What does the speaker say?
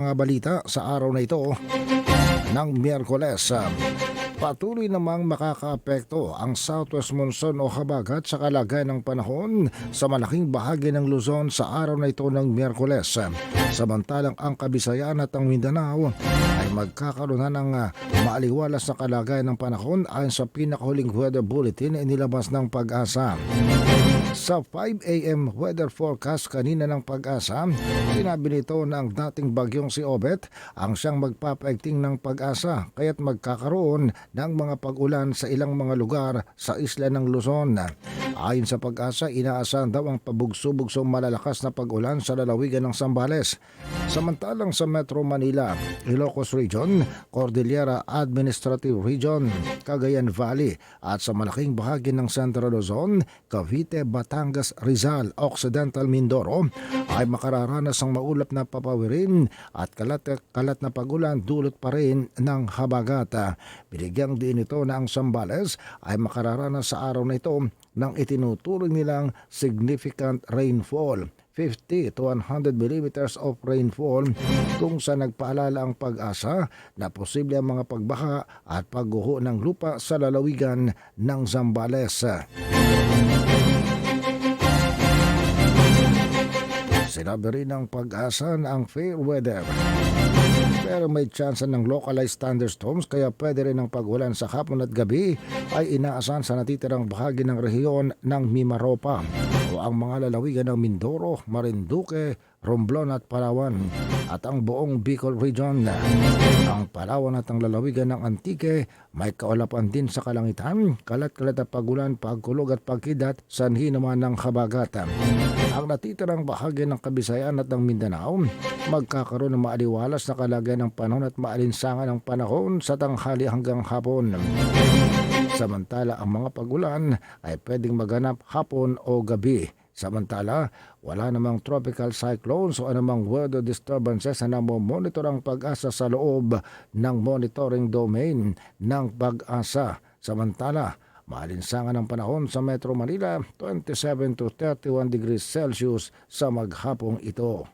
Mga balita sa araw na ito ng Miyerkules. Patuloy namang makakaapekto ang southwest monsoon o habagat sa kalagayan ng panahon sa malaking bahagi ng Luzon sa araw na ito ng Miyerkules. Samantalang ang Kabisayan at ang Mindanao ay magkakaroon na ng maaliwalas na kalagayan ng panahon ayon sa pinakahuling weather bulletin na inilabas ng Pag-asa. Sa 5 a.m. weather forecast kanina ng Pag-asa, sinabi nito na ang dating bagyong si Obet ang siyang magpapaigting ng Pag-asa kaya't magkakaroon ng mga pag-ulan sa ilang mga lugar sa isla ng Luzon. Ayon sa Pag-asa, inaasahan daw ang pabugso-bugsong malalakas na pag-ulan sa lalawigan ng Zambales. Samantalang sa Metro Manila, Ilocos Region, Cordillera Administrative Region, Cagayan Valley at sa malaking bahagi ng Central Luzon, Cavite, Batangas, Rizal, Occidental Mindoro ay makararanas ng maulap na papawirin at kalat na pagulan dulot pa rin ng habagat. Binigyang din ito na ang Zambales ay makararanas sa araw na ito ng itinuturing nilang significant rainfall. 50 to 100 millimeters of rainfall kung sa nagpaalala ang Pag-asa na posible ang mga pagbaha at pagguho ng lupa sa lalawigan ng Zambales. Sinabi rin ng Pag-asa na ang fair weather pero may chance ng localized thunderstorms kaya pwede rin ang pag-ulan sa hapon at gabi ay inaasahan sa natitirang bahagi ng rehiyon ng Mimaropa o ang mga lalawigan ng Mindoro, Marinduque, Romblon at Palawan at ang buong Bicol Region. Ang Palawan at ang lalawigan ng Antique may kaulapan din sa kalangitan, kalat-kalat at pagulan, pagkulog at pagkidat sanhi naman ng habagat. Ang natitirang bahagi ng Kabisayan at ng Mindanao magkakaroon ng maaliwalas na kalagayan ng panahon at maalinsangan ng panahon sa tanghali hanggang hapon. Samantala ang mga pagulan ay pwedeng maganap hapon o gabi. Samantala, wala namang tropical cyclones o anumang weather disturbances na namomonitor ang Pag-asa sa loob ng monitoring domain ng Pag-asa. Samantala, maalinsangan ang panahon sa Metro Manila, 27 to 31 degrees Celsius sa maghapong ito.